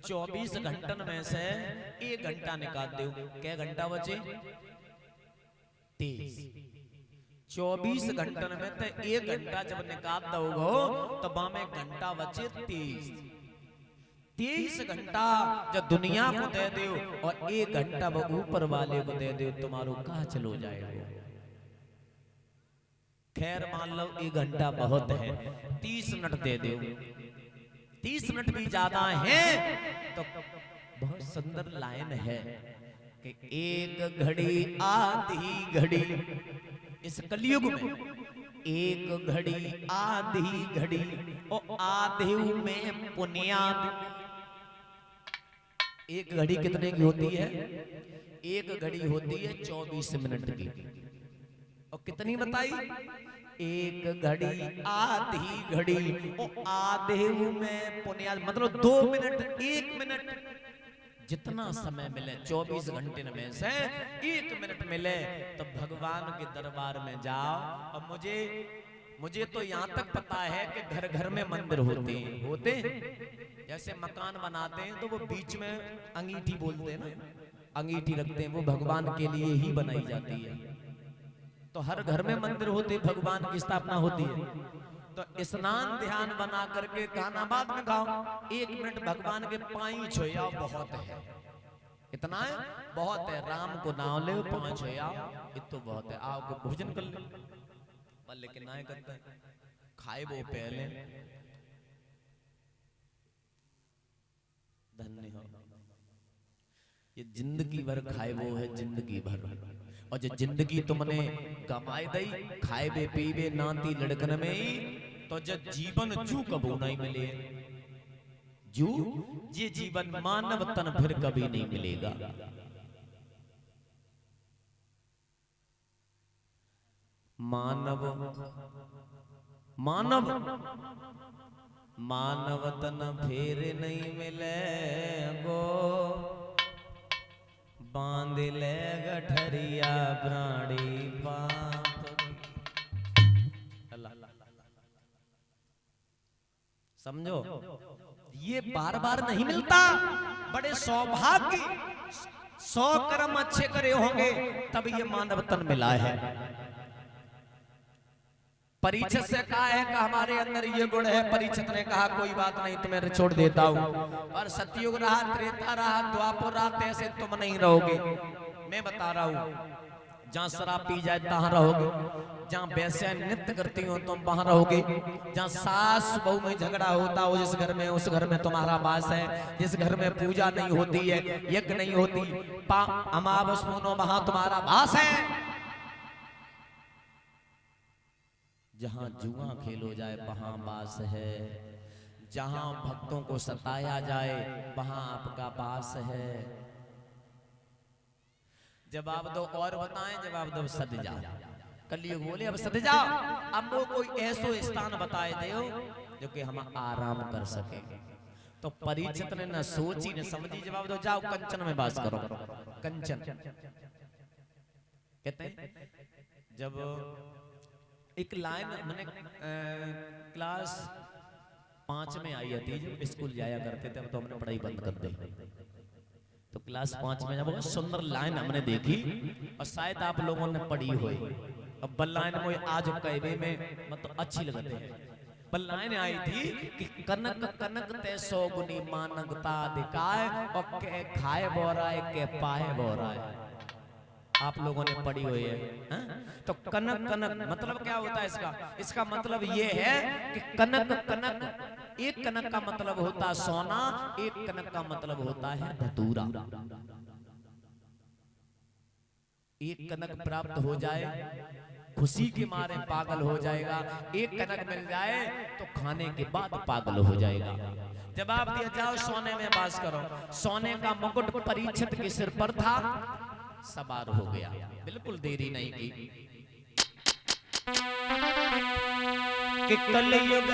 24 घंटन में से 1 घंटा निकाल दो, क्या घंटा बचे? 23। 24 घंटन में तो 1 घंटा जब निकाल दोगो तो बामे घंटा बचे 23। 23 घंटा जब दुनिया को दे दो और 1 घंटा वो ऊपर वाले को दे दो, तुम्हारो कहा चलो जाएगा। खैर मान लो 1 घंटा बहुत है, 30 मिनट दे दो। 30 मिनट भी ज्यादा है तो बहुत सुंदर लाइन है कि एक घड़ी आधी घड़ी, इस कलयुग में एक घड़ी आधी घड़ी और आधे में पुण्याद। एक घड़ी कितने की होती है? एक घड़ी होती है 24 मिनट की। और कितनी बताई? एक घड़ी आधी घड़ी और आधे में पुण्याद, मतलब 2 मिनट 1 मिनट जितना समय मिले 24 घंटे में से 1 मिनट मिले तो भगवान के दरबार में जाओ। और मुझे तो यहाँ तक पता है कि घर घर में मंदिर होते जैसे मकान बनाते हैं तो वो बीच में अंगीठी बोलते हैं ना, अंगीठी रखते हैं, वो भगवान के लिए ही बनाई जाती है। तो हर घर में मंदिर होते, भगवान की स्थापना होती है। तो स्नान ध्यान बना करके खाना बाद में खाओ, 1 मिनट भगवान के पाई छोयाओ, बहुत है। इतना है बहुत है। राम को नाम ले, पाई छोयाओ, इतो बहुत है। आओ को भोजन कर ले, पर लेकिन ना करता है, खाए वो पहले। धन्य हो ये जिंदगी भर खाए वो है, जिंदगी भर। और जो जिंदगी तुमने कमाई दई खाए बे पीबे नाती लड़कन में ही, तो जब जीवन जू कबू नहीं मिले, जू ये जीवन मानव तन फिर कभी नहीं मिलेगा। मानव मानव मानव तन फिर नहीं मिले गो, बांध ले गठरिया प्राणी पाप। समझो ये बार बार नहीं मिलता। बड़े सौभाग्य 100 कर्म अच्छे करे होंगे तब ये मानव तन मिला है। परीक्षित से कहा है कि हमारे अंदर ये गुण है। परीक्षित ने कहा कोई बात नहीं, तुम्हें छोड़ देता हूं। और सतयुग रहा, त्रेता रहा, द्वापर रहा, ऐसे तुम नहीं रहोगे। मैं बता रहा हूं, जहां शराब पी जाए तहां रहोगे, जहां वैसे नृत्य करती हो तुम वहां रहोगे, जहां सास बहू में झगड़ा होता हो जिस घर में, उस घर में तुम्हारा वास है। जिस घर में पूजा नहीं होती है, यज्ञ नहीं होती, अमावस पूनो वहां तुम्हारा वास है। जहां जुआ खेलो जाए वहां वास है। जहां भक्तों को सताया जाए वहां आपका वास है। जवाब दो और बताएं, जवाब दो सद जाओ। कलयुग बोले अब सद जाओ, अब वो कोई ऐसो स्थान बताए दो जो कि हम आराम कर सके। तो परीक्षित ने न सोची न समझी, जवाब दो जाओ कंचन में वास करो। कंचन कहते हैं जब एक लाइन मैंने क्लास 5 में आई थी, जब स्कूल जाया करते थे, अब तो हमने पढ़ाई बंद कर दी। तो क्लास 5 में जब बहुत सुंदर लाइन हमने देखी और शायद आप लोगों ने पढ़ी हुई। अब बल लाइन में आज कहवे में मतलब अच्छी लगती है। बल लाइन आई थी कि कनक कनक ते 100 गुनी मानगता दिखाए और के खाए बोराए के पाए बोराए। आप लोगों ने पढ़ी हुई है, हाँ? तो कनक कनक मतलब क्या होता है इसका? इसका मतलब ये है कि कनक कनक, एक कनक का मतलब होता सोना, एक कनक का मतलब होता है धतूरा। एक कनक प्राप्त हो जाए खुशी के मारे पागल हो जाएगा, एक कनक मिल जाए तो खाने के बाद पागल हो जाएगा। जवाब दिया जाओ सोने में वास करो। सोने का मुकुट परीक्षित के सिर पर था, सवार हो गया, बिल्कुल देरी नहीं की कि कलयुग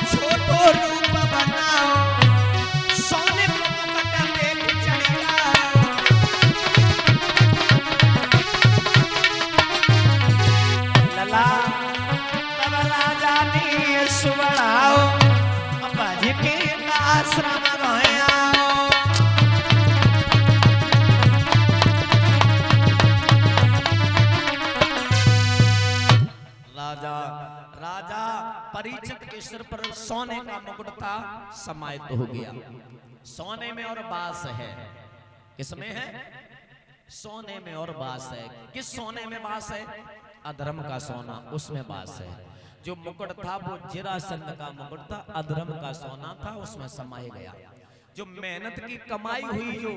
छोटो रूप बनाओ, सोने को आश्रम गया। राजा परीक्षित के सिर पर सोने का मुकुट था, समाहित हो गया। सोने में और बास है। किसमें है? सोने में और बास है। किस सोने में बास है? अधर्म का सोना, उसमें बास है। जो मुकुट था वो जरासंध का मुकुट था, अधर्म का सोना था, उसमें समाये गया। जो मेहनत की कमाई हुई जो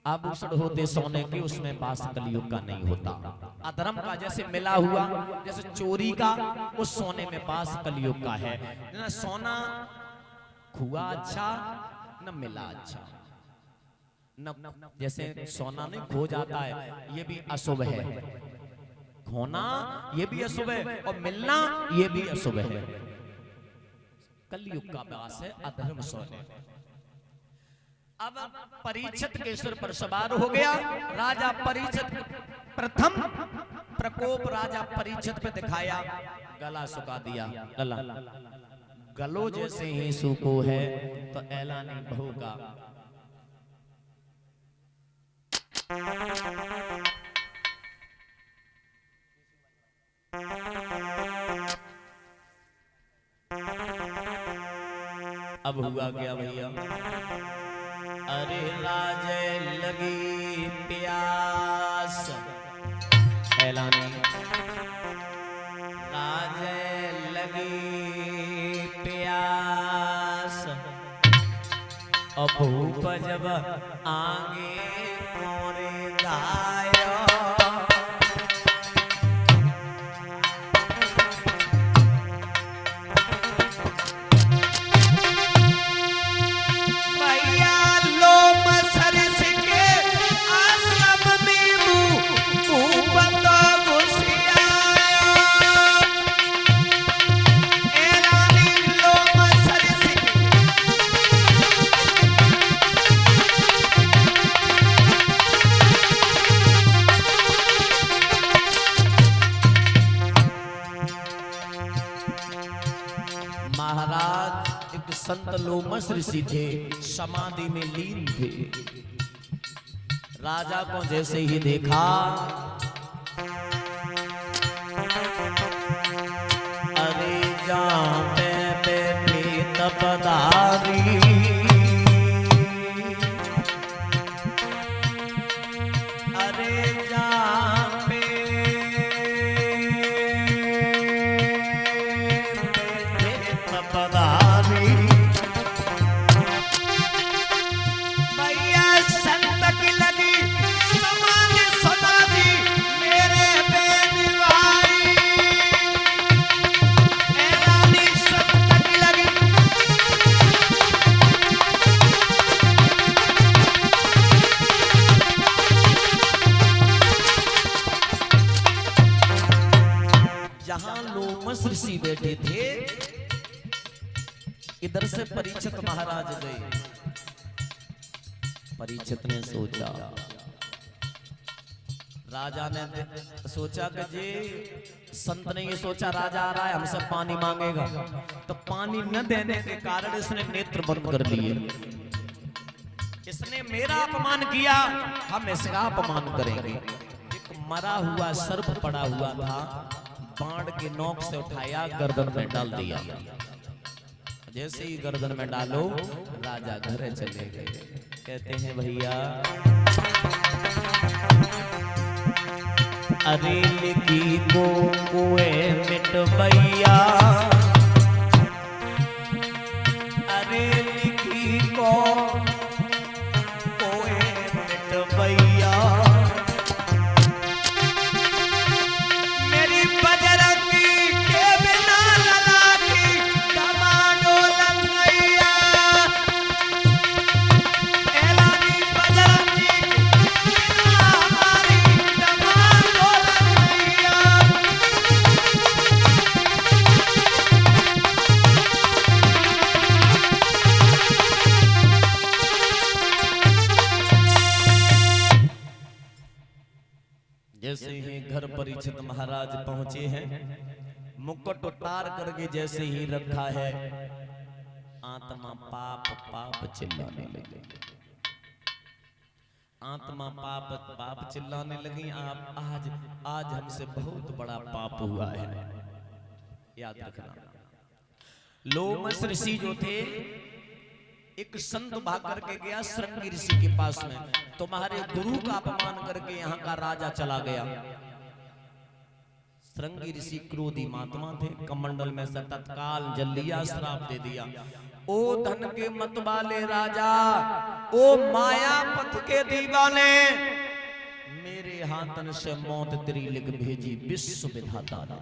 आभूषण होते सोने के, उसमें बास कलयुग का नहीं होता। अधर्म का जैसे मिला हुआ, जैसे चोरी का, उस सोने में बास कलयुग का है। न सोना खुआ अच्छा, न मिला अच्छा। न जैसे सोना नहीं खो जाता है, ये भी अशुभ है। खोना ये भी अशुभ है, और मिलना ये भी अशुभ है। कलयुग का बास है अधर्म सोने। अब परीक्षित के सिर पर सवार हो गया। राजा परीक्षित प्रथम प्रकोप राजा परीक्षित पे दिखाया, गला सुखा दिया। गलो जैसे ही सूखो है तो ऐलानी बहू का अब हुआ क्या भैया? अरे राजे लगी प्यास, ऐलानी राजे लगी प्यास, और भूप जब आगे मोरे गायो। महाराज एक संत लोमस ऋषि थे, समाधि में लीन थे। राजा को जैसे ही देखा, अरे जाते पे तपदारी, अरे ऋषि बैठे थे, इधर से परीक्षित महाराज गए। परीक्षित ने सोचा, राजा ने सोचा कि जी संत ने ये सोचा राजा आ रहा है हमसे पानी मांगेगा, तो पानी न देने के कारण इसने नेत्र बंद कर लिए। इसने मेरा अपमान किया, हम इसका अपमान करेंगे। एक मरा हुआ सर्प पड़ा हुआ था, बाण के नोक से उठाया, गर्दन में डाल दिया। जैसे ही गर्दन में डालो, राजा घर चले गए। कहते हैं भैया, अरे लिखी को कुएं मिट भैया, अरे लिखी को कुएं मिट भैया, जैसे ही घर परीक्षित महाराज पहुंचे हैं, मुकुट उतार करके जैसे ही रखा है, आत्मा पाप पाप चिल्लाने लगी। आत्मा पाप पाप चिल्लाने लगी। आप आज हमसे बहुत बड़ा पाप हुआ है, याद रखना। लोमस ऋषि जो थे, एक संत भाग करके गया श्रृंगी ऋषि के पास में, तुम्हारे गुरु का अपमान करके यहाँ का राजा चला गया। श्रृंगी ऋषि क्रोधी महात्मा थे, कमंडल में से तत्काल जल लिया, श्राप दे दिया। ओ धन के मत वाले राजा, ओ माया पथ के दीवाने, मेरे हाथन से मौत तेरी लिख भेजी विश्व विधाता ने।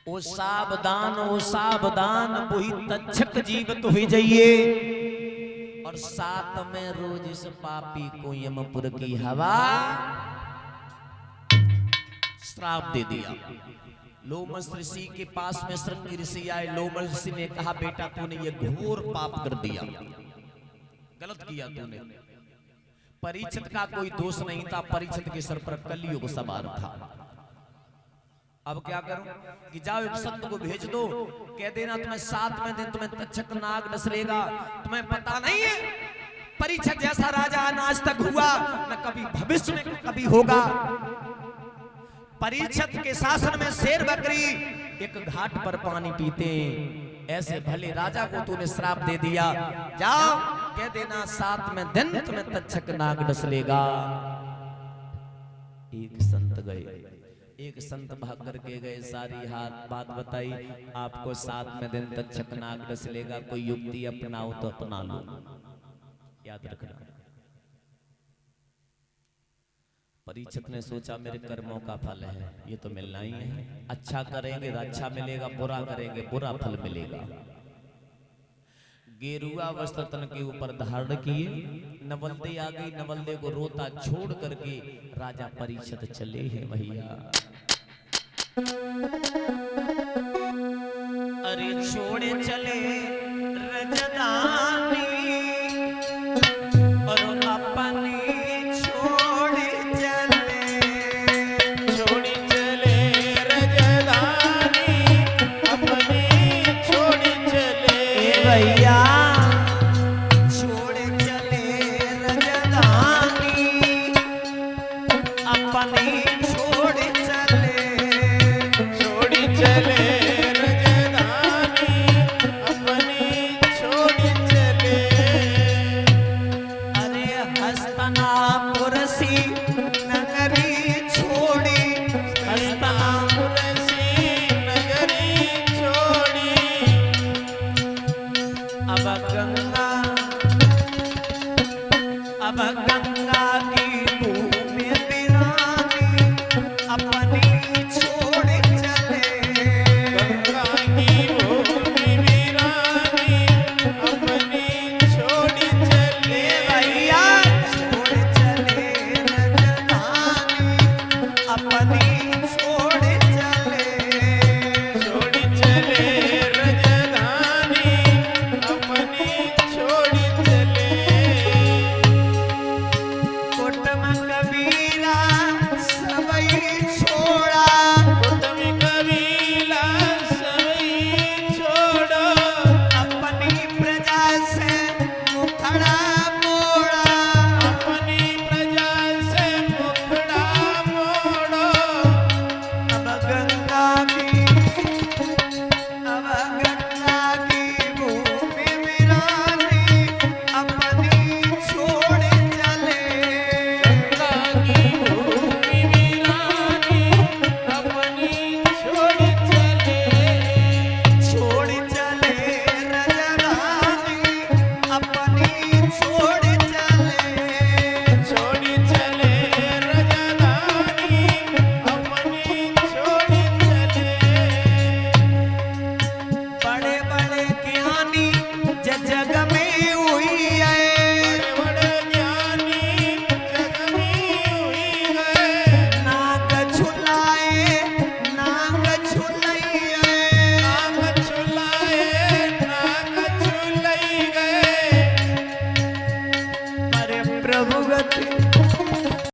ओ सावधान वही तक्षक जीवित हुई जाइए, और साथ में रोज इस पापी को यमपुर की हवा श्राप दे दिया। लोमस ऋषि के पास में श्रृंगी ऋषि आए। लोमस ऋषि ने कहा, बेटा तूने ये घोर पाप कर दिया, गलत किया तूने। परीक्षित का कोई दोष नहीं था, परीक्षित के सर पर कलयुग सवार था। अब क्या करूं कि जाओ एक संत को भेज दो, कह देना तुम्हें 7वें दिन तुम्हें तक्षक नाग नस्लेगा। तुम्हें पता नहीं है परीक्षित जैसा राजा न आज तक हुआ, न कभी भविष्य में कभी होगा। परीक्षित के शासन में शेर बकरी एक घाट पर पानी पीते, ऐसे भले राजा को तूने श्राप दे दिया। जाओ कह देना 7वें दिन तुम्हें तक्षक नाग नस्लेगा। एक संत गए, एक संत भाग करके गए, सारी बात बताई, आपको 7वें दिन तक्षक नाग नस्लेगा, कोई युक्ति अपनाओ तो अपना लो, याद रखना। परीक्षित ने सोचा मेरे कर्मों का फल है, ये तो मिलना ही है। अच्छा करेंगे तो अच्छा मिलेगा, बुरा करेंगे बुरा फल मिलेगा। गेरुआ वस्त्र तन के ऊपर धारण किए, नवल्दे आ गई, नवल्दे को रोता छोड़ करके राजा परीक्षित चले हैं भैया। अरे छोड़े चले रजदानी, और अपनी भैया छोड़े चले रजदानी, अपनी छोड़े चले रजदानी, अपनी छोड़ी चले। अरे हस्तिनापुर सी नगरी छोड़ी, हस्तिनापुर सी नगरी छोड़ी, अब गंगा की भूमि वीरानी, अपनी छोड़ चले। गंगा की भूमि वीरानी, अपनी छोड़ी चले। भैया छोड़ चले रजदानी, अपनी छोड़ चले। छोड़ी चले रजदानी, अपनी छोड़ी चले। कुटुम कबीरा सबई छोड़ा, कुटुम कबीला सबई छोड़ो, अपनी प्रजा से मुखड़ा मोड़ा। अपनी प्रजा से मुखड़ा मोड़ो। अब गंगा की भूमि वीरानी, अपनी छोड़ चले। गंगा की भूमि वीरानी, अपनी छोड़ी चले। छोड़ चले रजदानी, अपनी छोड़ चले। छोड़ी चले रजदानी, अपनी छोड़ी चले। बड़े बड़े ज्ञानी जग में हुई है, बड़े ज्ञानी जग में हुई है। नाग झुलाए नाग झुलैया। नाग झुलाए नाग झुलई गए। पर प्रभु गति